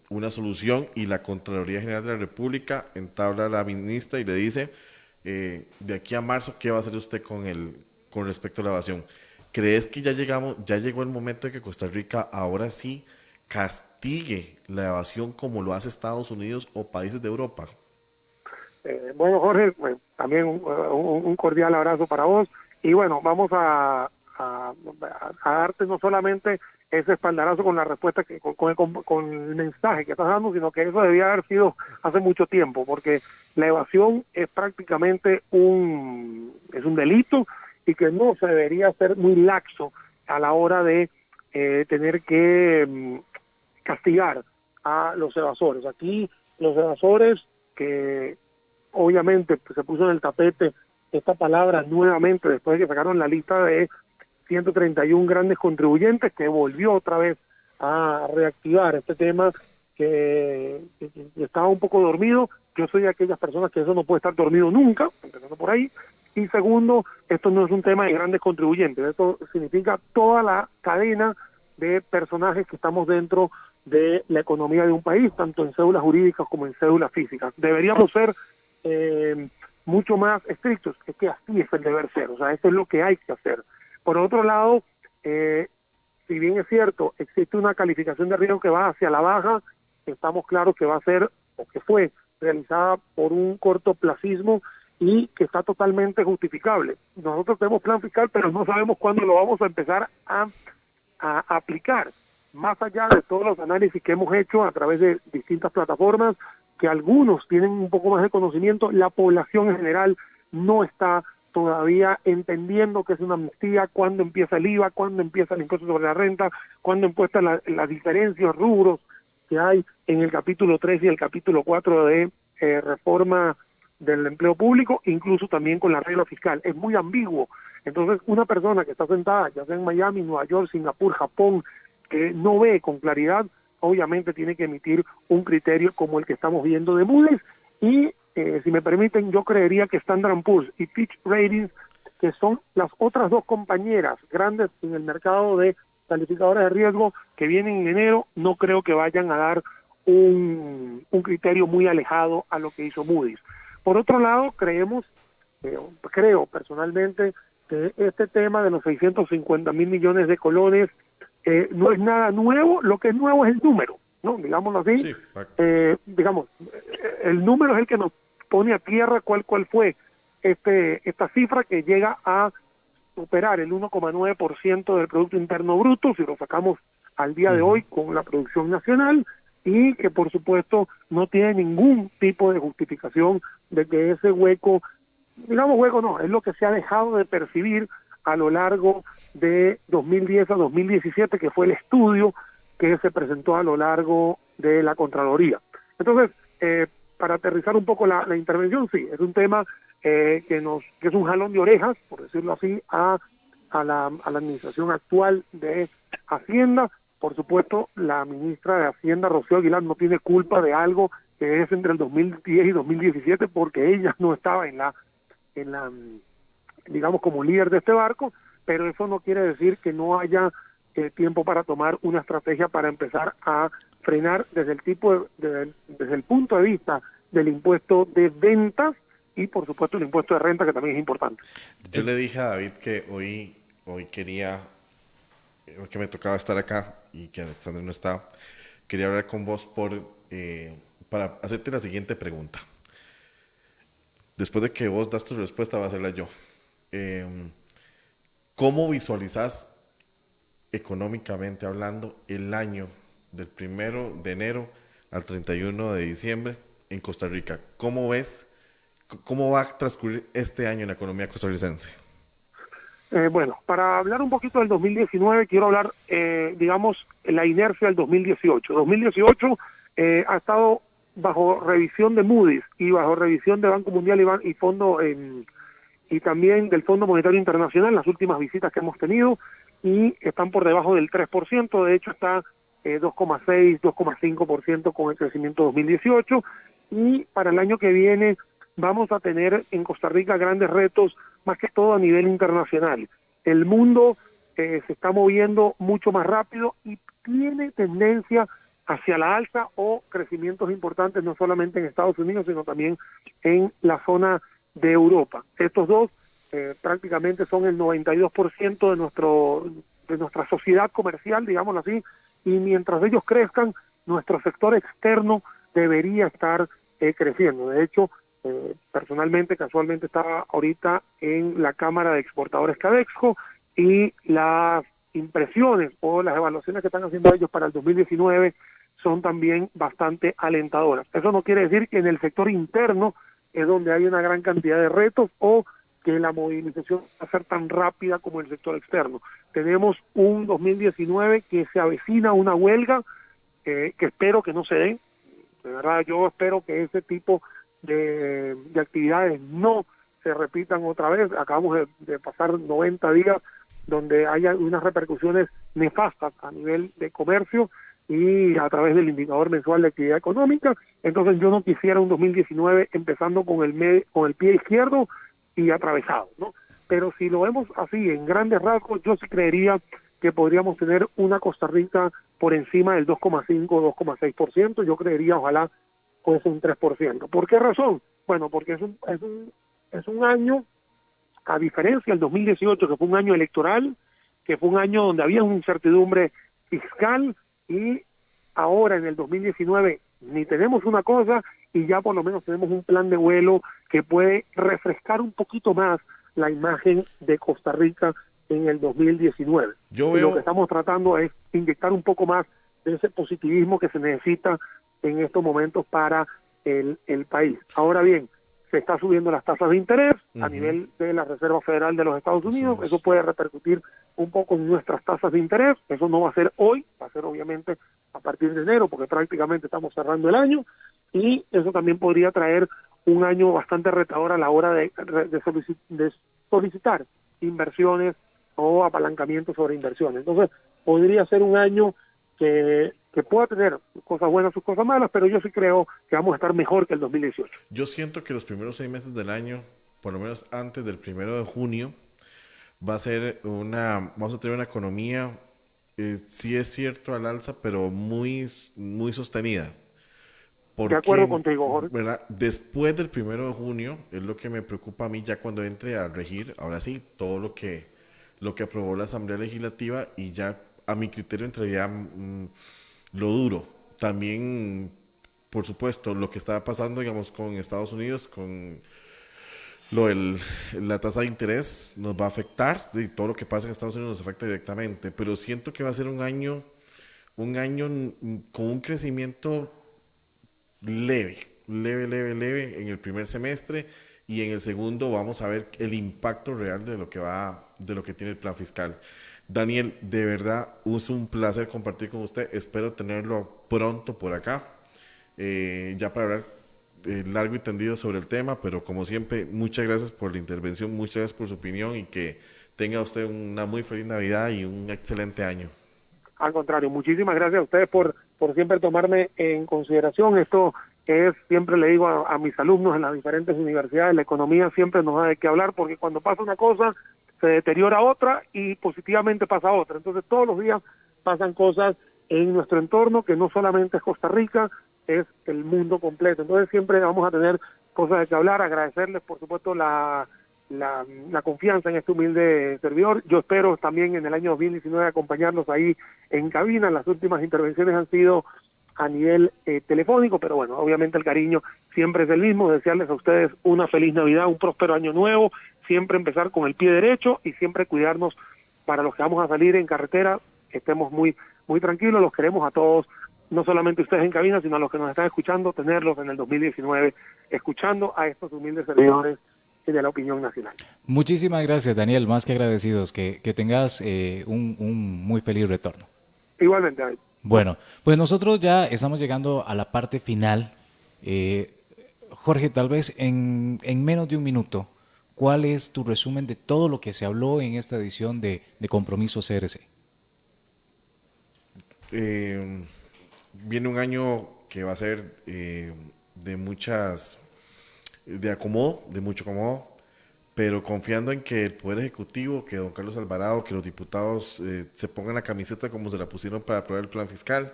S2: una solución, y la Contraloría General de la República entabla a la ministra y le dice, de aquí a marzo, ¿qué va a hacer usted con respecto a la evasión? ¿Crees que ya llegó el momento de que Costa Rica ahora sí castigue la evasión como lo hace Estados Unidos o países de Europa?
S8: Bueno, Jorge, también un cordial abrazo para vos, y bueno, vamos a darte no solamente ese espaldarazo con la respuesta, con el mensaje que estás dando, sino que eso debía haber sido hace mucho tiempo, porque la evasión es prácticamente un delito, y que no se debería ser muy laxo a la hora de tener que castigar a los evasores. Aquí los evasores, que obviamente se puso en el tapete esta palabra nuevamente después de que sacaron la lista de 131 grandes contribuyentes, que volvió otra vez a reactivar este tema que estaba un poco dormido. Yo soy de aquellas personas que eso no puede estar dormido nunca, empezando por ahí. Y segundo, esto no es un tema de grandes contribuyentes, esto significa toda la cadena de personajes que estamos dentro de la economía de un país, tanto en cédulas jurídicas como en cédulas físicas. Deberíamos ser mucho más estrictos, es que así es el deber ser, o sea, esto es lo que hay que hacer. Por otro lado, si bien es cierto, existe una calificación de riesgo que va hacia la baja, estamos claros que va a ser, o que fue realizada por un cortoplacismo, y que está totalmente justificable. Nosotros tenemos plan fiscal, pero no sabemos cuándo lo vamos a empezar a aplicar. Más allá de todos los análisis que hemos hecho a través de distintas plataformas, que algunos tienen un poco más de conocimiento, la población en general no está todavía entendiendo qué es una amnistía, cuándo empieza el IVA, cuándo empieza el impuesto sobre la renta, cuándo empiezan las diferencias, rubros que hay en el capítulo 3 y el capítulo 4 de reforma del empleo público, incluso también con la regla fiscal. Es muy ambiguo. Entonces, una persona que está sentada, ya sea en Miami, Nueva York, Singapur, Japón, que no ve con claridad, obviamente tiene que emitir un criterio como el que estamos viendo de Moody's, y si me permiten, yo creería que Standard & Poor's y Fitch Ratings, que son las otras dos compañeras grandes en el mercado de calificadores de riesgo que vienen en enero, no creo que vayan a dar un criterio muy alejado a lo que hizo Moody's. Por otro lado, creo personalmente que este tema de los 650 mil millones de colones no es nada nuevo. Lo que es nuevo es el número, ¿no? Digámoslo así. Sí, el número es el que nos pone a tierra cuál fue esta cifra, que llega a superar el 1,9% del Producto Interno Bruto, si lo sacamos al día de hoy con la producción nacional, y que por supuesto no tiene ningún tipo de justificación de que ese hueco, digamos hueco no, es lo que se ha dejado de percibir a lo largo de 2010 a 2017, que fue el estudio que se presentó a lo largo de la Contraloría. Entonces, para aterrizar un poco la intervención, sí, es un tema que es un jalón de orejas, por decirlo así, a la administración actual de Hacienda. Por supuesto, la ministra de Hacienda, Rocío Aguilar, no tiene culpa de algo que es entre el 2010 y 2017, porque ella no estaba en la digamos, como líder de este barco, pero eso no quiere decir que no haya tiempo para tomar una estrategia para empezar a frenar desde el punto de vista del impuesto de ventas y por supuesto el impuesto de renta, que también es importante.
S2: Yo le dije a David que hoy quería, hoy que me tocaba estar acá y que Alexander no estaba, quería hablar con vos para hacerte la siguiente pregunta. Después de que vos das tu respuesta, va a hacerla yo. ¿Cómo visualizás económicamente hablando el año del 1 de enero al 31 de diciembre en Costa Rica? ¿Cómo ves, cómo va a transcurrir este año en la economía costarricense?
S8: Bueno, para hablar un poquito del 2019, quiero hablar, digamos, la inercia del 2018. 2018 ha estado bajo revisión de Moody's y bajo revisión de Banco Mundial y Fondo y también del Fondo Monetario Internacional, las últimas visitas que hemos tenido, y están por debajo del 3%, de hecho está 2,6, 2,5% con el crecimiento 2018, y para el año que viene vamos a tener en Costa Rica grandes retos, más que todo a nivel internacional. El mundo se está moviendo mucho más rápido y tiene tendencia hacia la alza o crecimientos importantes, no solamente en Estados Unidos, sino también en la zona de Europa. Estos dos prácticamente son el 92% de nuestra sociedad comercial, digámoslo así, y mientras ellos crezcan, nuestro sector externo debería estar creciendo. De hecho, personalmente, casualmente estaba ahorita en la Cámara de Exportadores Cadexco y las impresiones o las evaluaciones que están haciendo ellos para el 2019 son también bastante alentadoras. Eso no quiere decir que en el sector interno es donde hay una gran cantidad de retos o que la movilización va a ser tan rápida como el sector externo. Tenemos un 2019 que se avecina una huelga que espero que no se dé. De verdad, yo espero que ese tipo de actividades no se repitan otra vez. Acabamos de pasar 90 días donde haya unas repercusiones nefastas a nivel de comercio y a través del indicador mensual de actividad económica. Entonces yo no quisiera un 2019 empezando con el pie izquierdo y atravesado, ¿no? Pero si lo vemos así en grandes rasgos, yo sí creería que podríamos tener una Costa Rica por encima del 2,5 o 2,6%. Yo creería, ojalá fuese un 3%. ¿Por qué razón? Bueno, porque es un año, a diferencia del 2018, que fue un año electoral, que fue un año donde había una incertidumbre fiscal, y ahora en el 2019 ni tenemos una cosa y ya por lo menos tenemos un plan de vuelo que puede refrescar un poquito más la imagen de Costa Rica en el 2019. Y lo que estamos tratando es inyectar un poco más de ese positivismo que se necesita en estos momentos para el país. Ahora bien, se está subiendo las tasas de interés a nivel de la Reserva Federal de los Estados Unidos. Eso puede repercutir un poco en nuestras tasas de interés. Eso no va a ser hoy, va a ser obviamente a partir de enero, porque prácticamente estamos cerrando el año, y eso también podría traer un año bastante retador a la hora de solicitar inversiones o apalancamiento sobre inversiones. Entonces, podría ser un año que pueda tener cosas buenas, sus cosas malas, pero yo sí creo que vamos a estar mejor que el 2018.
S2: Yo siento que los primeros 6 meses del año, por lo menos antes del 1 de junio, vamos a tener una economía, sí es cierto, al alza, pero muy, muy sostenida. Porque,
S8: de acuerdo contigo, Jorge.
S2: ¿verdad? Después del 1 de junio, es lo que me preocupa a mí ya cuando entre a regir, ahora sí, todo lo que aprobó la Asamblea Legislativa, y ya a mi criterio entraría lo duro. También, por supuesto, lo que está pasando, digamos, con Estados Unidos, con la tasa de interés nos va a afectar, y todo lo que pasa en Estados Unidos nos afecta directamente, pero siento que va a ser un año con un crecimiento leve en el primer semestre, y en el segundo vamos a ver el impacto real de lo que tiene el plan fiscal. Daniel, de verdad, es un placer compartir con usted. Espero tenerlo pronto por acá, ya para hablar largo y tendido sobre el tema, pero como siempre, muchas gracias por la intervención, muchas gracias por su opinión, y que tenga usted una muy feliz Navidad y un excelente año.
S8: Al contrario, muchísimas gracias a ustedes por siempre tomarme en consideración. Esto es, siempre le digo a mis alumnos en las diferentes universidades, la economía siempre nos da de qué hablar, porque cuando pasa una cosa, se deteriora otra y positivamente pasa otra. Entonces todos los días pasan cosas en nuestro entorno, que no solamente es Costa Rica, es el mundo completo. Entonces siempre vamos a tener cosas de que hablar, agradecerles por supuesto la confianza en este humilde servidor. Yo espero también en el año 2019 acompañarlos ahí en cabina. Las últimas intervenciones han sido a nivel telefónico, pero bueno, obviamente el cariño siempre es el mismo. Desearles a ustedes una feliz Navidad, un próspero año nuevo, siempre empezar con el pie derecho y siempre cuidarnos para los que vamos a salir en carretera, que estemos muy tranquilos. Los queremos a todos, no solamente ustedes en cabina, sino a los que nos están escuchando, tenerlos en el 2019 escuchando a estos humildes servidores de la opinión nacional.
S1: Muchísimas gracias, Daniel, más que agradecidos, que tengas un muy feliz retorno.
S8: Igualmente, David.
S1: Bueno, pues nosotros ya estamos llegando a la parte final. Jorge, tal vez en menos de un minuto, ¿cuál es tu resumen de todo lo que se habló en esta edición de Compromiso CRC?
S2: Viene un año que va a ser de mucho acomodo, pero confiando en que el Poder Ejecutivo, que don Carlos Alvarado, que los diputados se pongan la camiseta como se la pusieron para aprobar el plan fiscal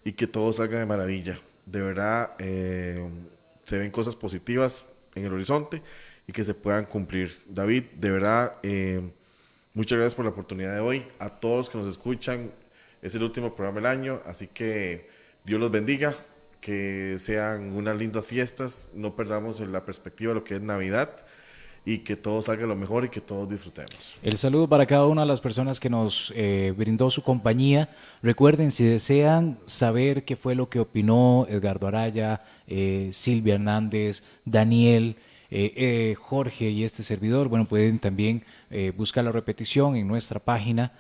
S2: y que todo salga de maravilla. De verdad, se ven cosas positivas en el horizonte y que se puedan cumplir. David, de verdad, muchas gracias por la oportunidad de hoy. A todos los que nos escuchan, es el último programa del año, así que Dios los bendiga, que sean unas lindas fiestas, no perdamos la perspectiva de lo que es Navidad y que todo salga lo mejor y que todos disfrutemos.
S1: El saludo para cada una de las personas que nos brindó su compañía. Recuerden, si desean saber qué fue lo que opinó Edgardo Araya, Silvia Hernández, Daniel, Jorge y este servidor, bueno, pueden también buscar la repetición en nuestra página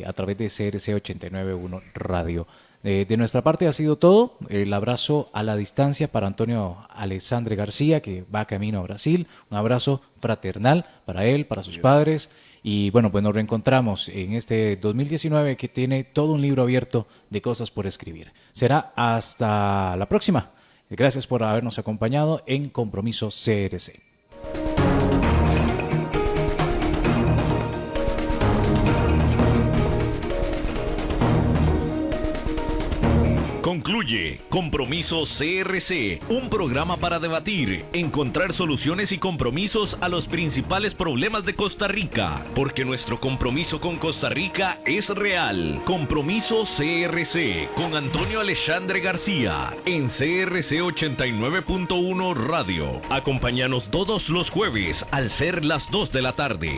S1: a través de CRC 891 Radio. De nuestra parte ha sido todo. El abrazo a la distancia para Antonio Alexandre García, que va camino a Brasil. Un abrazo fraternal para él, para sus padres. Y bueno, pues nos reencontramos en este 2019 que tiene todo un libro abierto de cosas por escribir. Será hasta la próxima. Gracias por habernos acompañado en Compromiso CRC.
S4: Concluye Compromiso CRC, un programa para debatir, encontrar soluciones y compromisos a los principales problemas de Costa Rica, porque nuestro compromiso con Costa Rica es real. Compromiso CRC con Antonio Alexandre García en CRC 89.1 Radio. Acompáñanos todos los jueves al ser las 2 de la tarde.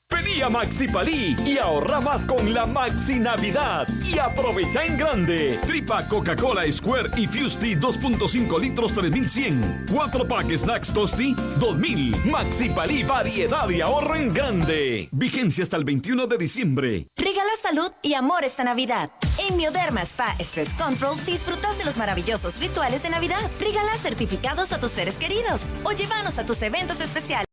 S9: Pedí a Maxi Palí y ahorra más con la Maxi Navidad y aprovecha en grande. Tripa Coca-Cola Square y Fusti 2.5 litros 3.100. 4 pack Snacks Tosti 2.000. Maxi Palí, variedad y ahorro en grande. Vigencia hasta el 21 de diciembre.
S10: Regala salud y amor esta Navidad. En Mioderma Spa Stress Control disfrutas de los maravillosos rituales de Navidad. Regala certificados a tus seres queridos o llévanos a tus eventos especiales.